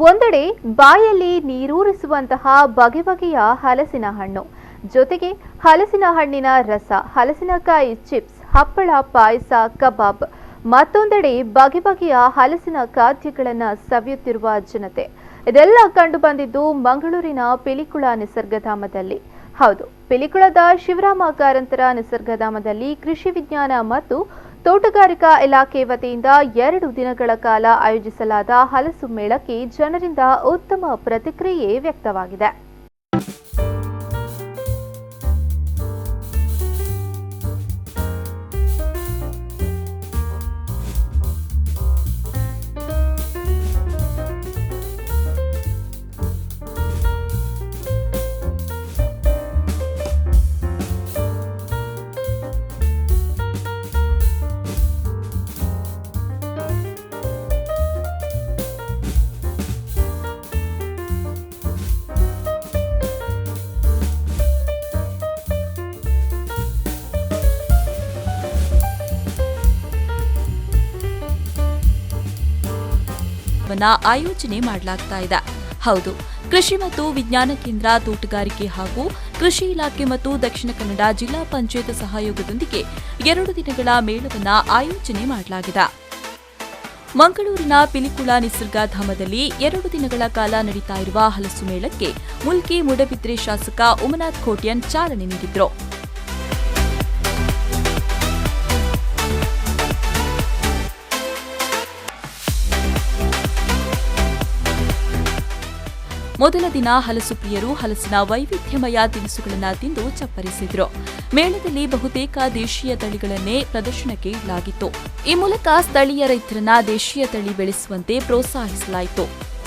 ಒಂದೆಡೆ ಬಾಯಲ್ಲಿ ನೀರೂರಿಸುವಂತಹ ಬಗೆ ಬಗೆಯ ಹಲಸಿನ ಹಣ್ಣು, ಜೊತೆಗೆ ಹಲಸಿನ ಹಣ್ಣಿನ ರಸ, ಹಲಸಿನಕಾಯಿ ಚಿಪ್ಸ್, ಹಪ್ಪಳ, ಪಾಯಸ, ಕಬಾಬ್. ಮತ್ತೊಂದೆಡೆ ಬಗೆ ಬಗೆಯ ಹಲಸಿನ ಖಾದ್ಯಗಳನ್ನು ಸವಿಯುತ್ತಿರುವ ಜನತೆ. ಇದೆಲ್ಲ ಕಂಡು ಬಂದಿದ್ದು ಮಂಗಳೂರಿನ ಪಿಲಿಕುಳ ನಿಸರ್ಗಧಾಮದಲ್ಲಿ. ಹೌದು, ಪಿಲಿಕುಳದ ಶಿವರಾಮ ಕಾರಂತರ ನಿಸರ್ಗಧಾಮದಲ್ಲಿ ಕೃಷಿ ವಿಜ್ಞಾನ ಮತ್ತು ತೋಟಗಾರಿಕಾ ಇಲಾಖೆ ವತಿಯಿಂದ 2 ದಿನಗಳ ಕಾಲ ಆಯೋಜಿಸಲಾದ ಹಲಸು ಮೇಳಕ್ಕೆ ಜನರಿಂದ ಉತ್ತಮ ಪ್ರತಿಕ್ರಿಯೆ ವ್ಯಕ್ತವಾಗಿದೆ. ಆಯೋಜನೆ ಮಾಡಲಾಗ್ತಾ ಇದೆ. ಹೌದು, ಕೃಷಿ ಮತ್ತು ವಿಜ್ಞಾನ ಕೇಂದ್ರ, ತೋಟಗಾರಿಕೆ ಹಾಗೂ ಕೃಷಿ ಇಲಾಖೆ ಮತ್ತು ದಕ್ಷಿಣ ಕನ್ನಡ ಜಿಲ್ಲಾ ಪಂಚಾಯತ್ ಸಹಯೋಗದೊಂದಿಗೆ 2 ದಿನಗಳ ಮೇಳವನ್ನು ಆಯೋಜನೆ ಮಾಡಲಾಗಿದೆ. ಮಂಗಳೂರಿನ ಪಿಲಿಕುಳ ನಿಸರ್ಗಧಾಮದಲ್ಲಿ 2 ದಿನಗಳ ಕಾಲ ನಡೀತಾ ಇರುವ ಹಲಸು ಮೇಳಕ್ಕೆ ಮುಲ್ಕಿ ಮೂಡಬಿದ್ರೆ ಶಾಸಕ ಉಮನಾಥ್ ಖೋಟ್ಯಾನ್ ಚಾಲನೆ ನೀಡಿದರು. ಮೊದಲ ದಿನ ಹಲಸು ಪ್ರಿಯರು ಹಲಸಿನ ವೈವಿಧ್ಯಮಯ ತಿನಿಸುಗಳನ್ನು ತಿಂದು ಚಪ್ಪರಿಸಿದರು. ಮೇಳದಲ್ಲಿ ಬಹುತೇಕ ದೇಶೀಯ ತಳಿಗಳನ್ನೇ ಪ್ರದರ್ಶನಕ್ಕೆ ಇಡಲಾಗಿತ್ತು. ಈ ಮೂಲಕ ಸ್ಥಳೀಯ ರೈತರನ್ನ ದೇಶೀಯ ತಳಿ ಬೆಳೆಸುವಂತೆ ಪ್ರೋತ್ಸಾಹಿಸಲಾಯಿತು.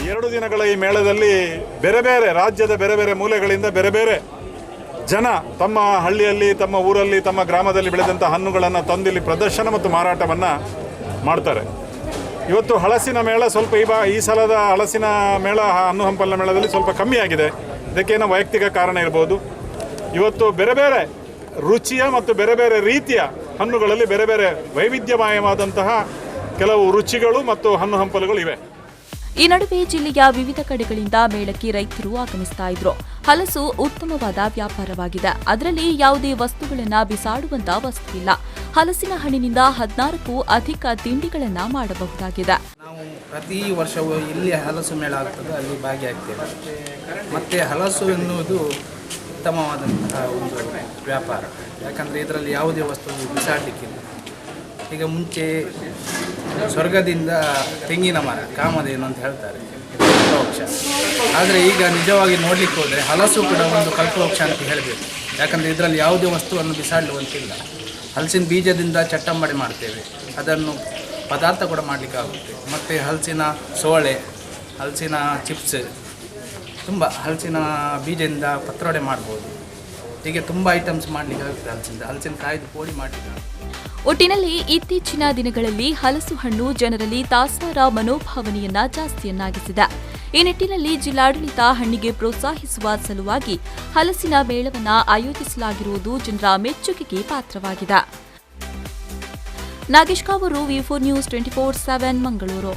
2 ದಿನಗಳ ಈ ಮೇಳದಲ್ಲಿ ಬೇರೆ ಬೇರೆ ರಾಜ್ಯದ ಬೇರೆ ಬೇರೆ ಮೂಲೆಗಳಿಂದ ಬೇರೆ ಬೇರೆ ಜನ ತಮ್ಮ ಹಳ್ಳಿಯಲ್ಲಿ, ತಮ್ಮ ಊರಲ್ಲಿ, ತಮ್ಮ ಗ್ರಾಮದಲ್ಲಿ ಬೆಳೆದಂಥ ಹಣ್ಣುಗಳನ್ನು ತಂದಿಲ್ಲಿ ಪ್ರದರ್ಶನ ಮತ್ತು ಮಾರಾಟವನ್ನು ಮಾಡ್ತಾರೆ. ಇವತ್ತು ಹಲಸಿನ ಮೇಳ ಸ್ವಲ್ಪ ಈ ಸಲದ ಹಲಸಿನ ಮೇಳ, ಹಣ್ಣು ಹಂಪಲಿನ ಮೇಳದಲ್ಲಿ ಸ್ವಲ್ಪ ಕಮ್ಮಿ ಆಗಿದೆ. ಇದಕ್ಕೇನೋ ವೈಯಕ್ತಿಕ ಕಾರಣ ಇರ್ಬೋದು. ಇವತ್ತು ಬೇರೆ ಬೇರೆ ರುಚಿಯ ಮತ್ತು ಬೇರೆ ಬೇರೆ ರೀತಿಯ ಹಣ್ಣುಗಳಲ್ಲಿ ಬೇರೆ ಬೇರೆ ವೈವಿಧ್ಯಮಯವಾದಂತಹ ಕೆಲವು ರುಚಿಗಳು ಮತ್ತು ಹಣ್ಣು ಹಂಪಲುಗಳು ಇವೆ. ಈ ನಡುವೆ ಜಿಲ್ಲೆಯ ವಿವಿಧ ಕಡೆಗಳಿಂದ ಮೇಳಕ್ಕೆ ರೈತರು ಆಗಮಿಸ್ತಾ ಇದ್ರು. ಹಲಸು ಉತ್ತಮವಾದ ವ್ಯಾಪಾರವಾಗಿದೆ. ಅದರಲ್ಲಿ ಯಾವುದೇ ವಸ್ತುಗಳನ್ನು ಬಿಸಾಡುವಂತ ವಸ್ತುವಿಲ್ಲ. ಹಲಸಿನ ಹಣ್ಣಿನಿಂದ 16ಕ್ಕೂ ಅಧಿಕ ತಿಂಡಿಗಳನ್ನು ಮಾಡಬಹುದಾಗಿದೆ. ನಾವು ಪ್ರತಿ ವರ್ಷವೂ ಇಲ್ಲಿ ಹಲಸು ಮೇಳ ಆಗ್ತದೆ, ಅಲ್ಲಿ ಭಾಗಿಯಾಗ್ತೇವೆ. ಮತ್ತು ಹಲಸು ಎನ್ನುವುದು ಉತ್ತಮವಾದಂತಹ ಒಂದು ವ್ಯಾಪಾರ. ಯಾಕಂದರೆ ಇದರಲ್ಲಿ ಯಾವುದೇ ವಸ್ತು ಬಿಸಾಡಲಿಕ್ಕಿಲ್ಲ. ಈಗ ಮುಂಚೆ ಸ್ವರ್ಗದಿಂದ ತೆಂಗಿನ ಮರ, ಕಾಮಧೇನು ಅಂತ ಹೇಳ್ತಾರೆ, ಕಲ್ಪವೃಕ್ಷ. ಆದರೆ ಈಗ ನಿಜವಾಗಿ ನೋಡಲಿಕ್ಕೆ ಹೋದರೆ ಹಲಸು ಕೂಡ ಒಂದು ಕಲ್ಪವೃಕ್ಷ ಅಂತ ಹೇಳಬೇಕು. ಯಾಕಂದರೆ ಇದರಲ್ಲಿ ಯಾವುದೇ ವಸ್ತುವನ್ನು ಬಿಸಾಡುವಂತಿಲ್ಲ. ಹಲಸಿನ ಬೀಜದಿಂದ ಚಟ್ಟಂಬಡಿ ಮಾಡ್ತೇವೆ, ಅದನ್ನು ಪದಾರ್ಥ ಕೂಡ ಮಾಡಲಿಕ್ಕಾಗುತ್ತೆ. ಮತ್ತು ಹಲಸಿನ ಸೋಳೆ, ಹಲಸಿನ ಚಿಪ್ಸ್, ತುಂಬ ಹಲಸಿನ ಬೀಜದಿಂದ ಪತ್ರೊಡೆ ಮಾಡ್ಬೋದು. ಹೀಗೆ ತುಂಬ ಐಟಮ್ಸ್ ಮಾಡಲಿಕ್ಕಾಗುತ್ತೆ. ಹಲಸಿನ ಕಾಯ್ದು ಪೋಡಿ ಮಾಡಲಿಕ್ಕಾಗುತ್ತೆ. ಒಟ್ಟಿನಲ್ಲಿ ಇತ್ತೀಚಿನ ದಿನಗಳಲ್ಲಿ ಹಲಸು ಹಣ್ಣು ಜನರಲ್ಲಿ ತಾತ್ಸಾರ ಮನೋಭಾವನೆಯನ್ನ ಜಾಸ್ತಿಯನ್ನಾಗಿಸಿದೆ. ಈ ನಿಟ್ಟಿನಲ್ಲಿ ಜಿಲ್ಲಾಡಳಿತ ಹಣ್ಣಿಗೆ ಪ್ರೋತ್ಸಾಹಿಸುವ ಸಲುವಾಗಿ ಹಲಸಿನ ಮೇಳವನ್ನು ಆಯೋಜಿಸಲಾಗಿರುವುದು ಜನರ ಮೆಚ್ಚುಗೆಗೆ ಪಾತ್ರವಾಗಿದೆ. Nagesh Kavoor, V4 News 24/7 Mangaluru.